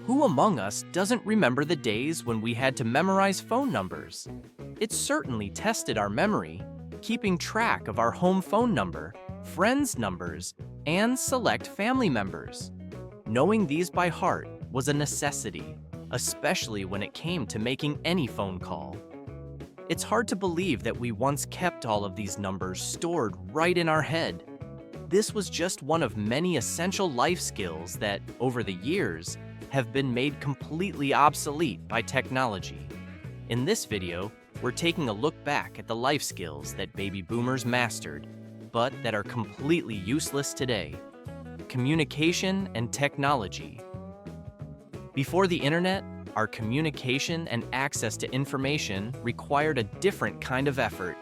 Who among us doesn't remember the days when we had to memorize phone numbers? It certainly tested our memory, keeping track of our home phone number, friends' numbers, and select family members. Knowing these by heart was a necessity, especially when it came to making any phone call. It's hard to believe that we once kept all of these numbers stored right in our head. This was just one of many essential life skills that, over the years, have been made completely obsolete by technology. In this video, we're taking a look back at the life skills that baby boomers mastered, but that are completely useless today. Communication and technology. Before the internet, our communication and access to information required a different kind of effort.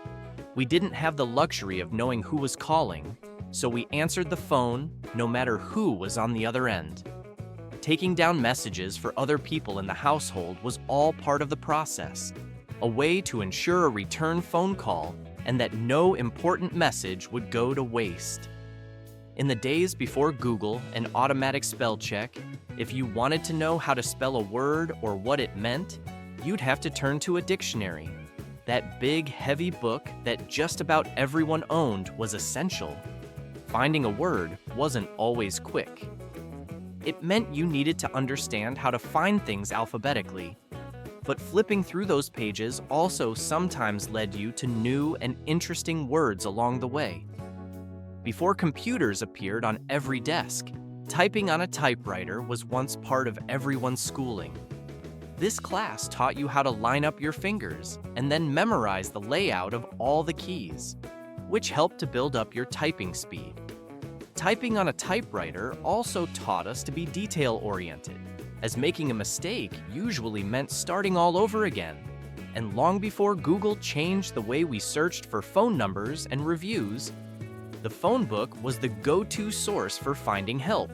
We didn't have the luxury of knowing who was calling, so we answered the phone no matter who was on the other end. Taking down messages for other people in the household was all part of the process, a way to ensure a return phone call and that no important message would go to waste. In the days before Google and automatic spell check, if you wanted to know how to spell a word or what it meant, you'd have to turn to a dictionary. That big, heavy book that just about everyone owned was essential. Finding a word wasn't always quick. It meant you needed to understand how to find things alphabetically. But flipping through those pages also sometimes led you to new and interesting words along the way. Before computers appeared on every desk, typing on a typewriter was once part of everyone's schooling. This class taught you how to line up your fingers and then memorize the layout of all the keys, which helped to build up your typing speed. Typing on a typewriter also taught us to be detail-oriented, as making a mistake usually meant starting all over again. And long before Google changed the way we searched for phone numbers and reviews, the phone book was the go-to source for finding help.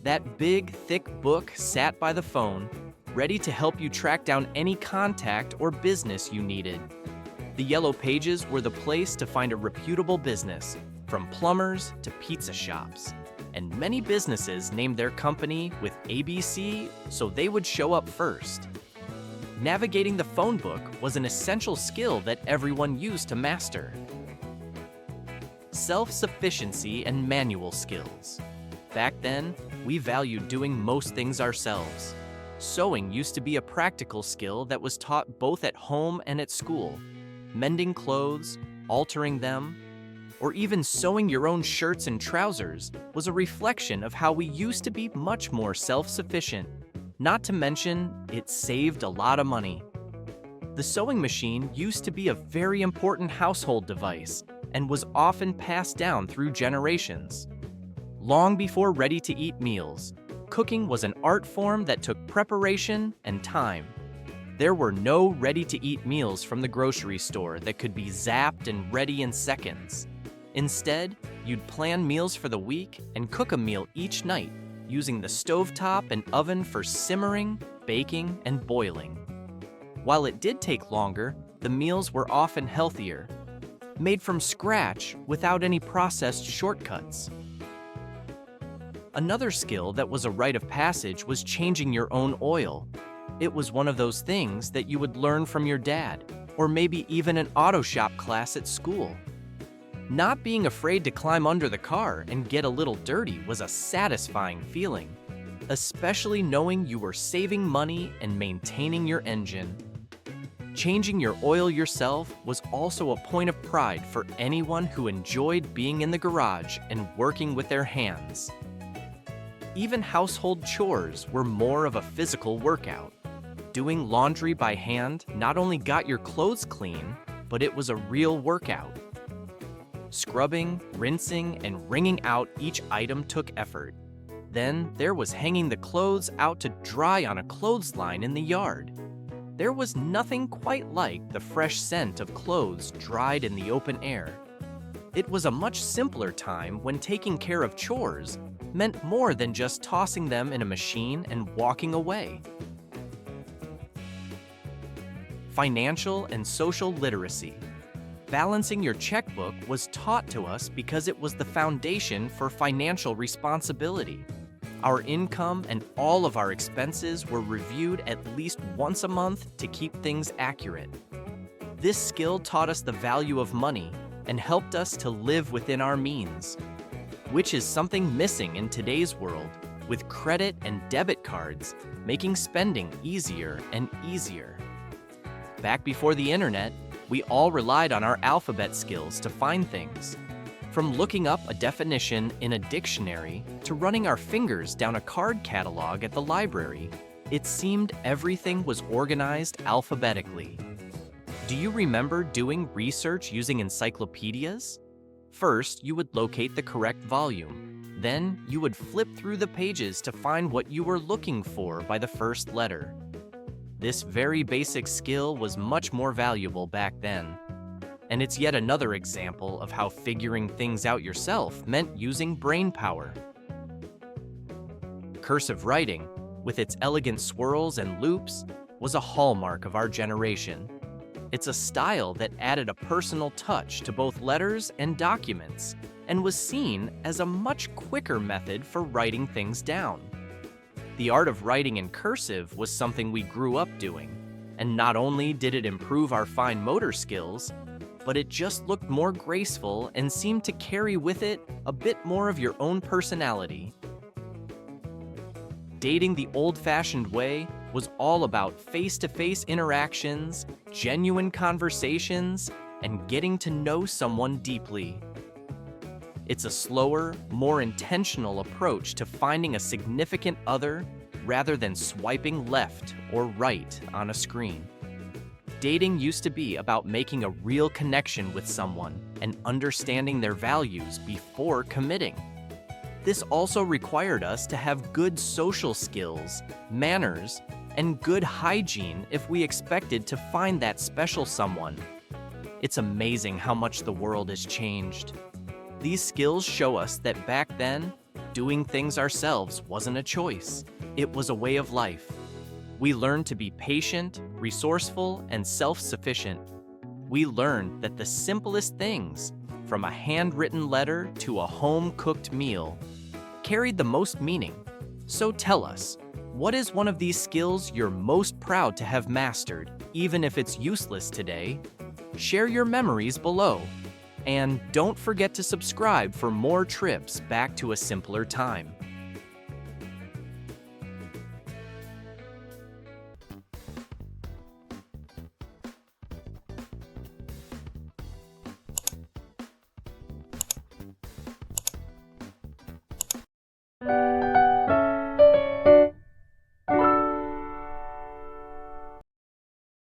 That big, thick book sat by the phone, ready to help you track down any contact or business you needed. The yellow pages were the place to find a reputable business, from plumbers to pizza shops. And many businesses named their company with ABC so they would show up first. Navigating the phone book was an essential skill that everyone used to master. Self-sufficiency and manual skills. Back then, we valued doing most things ourselves. Sewing used to be a practical skill that was taught both at home and at school. Mending clothes, altering them, or even sewing your own shirts and trousers was a reflection of how we used to be much more self-sufficient. Not to mention, it saved a lot of money. The sewing machine used to be a very important household device and was often passed down through generations. Long before ready-to-eat meals, cooking was an art form that took preparation and time. There were no ready-to-eat meals from the grocery store that could be zapped and ready in seconds. Instead, you'd plan meals for the week and cook a meal each night, using the stovetop and oven for simmering, baking, and boiling. While it did take longer, the meals were often healthier, made from scratch without any processed shortcuts. Another skill that was a rite of passage was changing your own oil. It was one of those things that you would learn from your dad, or maybe even an auto shop class at school. Not being afraid to climb under the car and get a little dirty was a satisfying feeling, especially knowing you were saving money and maintaining your engine. Changing your oil yourself was also a point of pride for anyone who enjoyed being in the garage and working with their hands. Even household chores were more of a physical workout. Doing laundry by hand not only got your clothes clean, but it was a real workout. Scrubbing, rinsing, and wringing out each item took effort. Then there was hanging the clothes out to dry on a clothesline in the yard. There was nothing quite like the fresh scent of clothes dried in the open air. It was a much simpler time when taking care of chores meant more than just tossing them in a machine and walking away. Financial and social literacy. Balancing your checkbook was taught to us because it was the foundation for financial responsibility. Our income and all of our expenses were reviewed at least once a month to keep things accurate. This skill taught us the value of money and helped us to live within our means, which is something missing in today's world, with credit and debit cards making spending easier and easier. Back before the internet, we all relied on our alphabet skills to find things. From looking up a definition in a dictionary to running our fingers down a card catalog at the library, it seemed everything was organized alphabetically. Do you remember doing research using encyclopedias? First, you would locate the correct volume. Then, you would flip through the pages to find what you were looking for by the first letter. This very basic skill was much more valuable back then. And it's yet another example of how figuring things out yourself meant using brain power. Cursive writing, with its elegant swirls and loops, was a hallmark of our generation. It's a style that added a personal touch to both letters and documents, and was seen as a much quicker method for writing things down. The art of writing in cursive was something we grew up doing, and not only did it improve our fine motor skills, but it just looked more graceful and seemed to carry with it a bit more of your own personality. Dating the old-fashioned way was all about face-to-face interactions, genuine conversations, and getting to know someone deeply. It's a slower, more intentional approach to finding a significant other rather than swiping left or right on a screen. Dating used to be about making a real connection with someone and understanding their values before committing. This also required us to have good social skills, manners, and good hygiene if we expected to find that special someone. It's amazing how much the world has changed. These skills show us that back then, doing things ourselves wasn't a choice. It was a way of life. We learned to be patient, resourceful, and self-sufficient. We learned that the simplest things, from a handwritten letter to a home-cooked meal, carried the most meaning. So tell us, what is one of these skills you're most proud to have mastered, even if it's useless today? Share your memories below. And don't forget to subscribe for more trips back to a simpler time.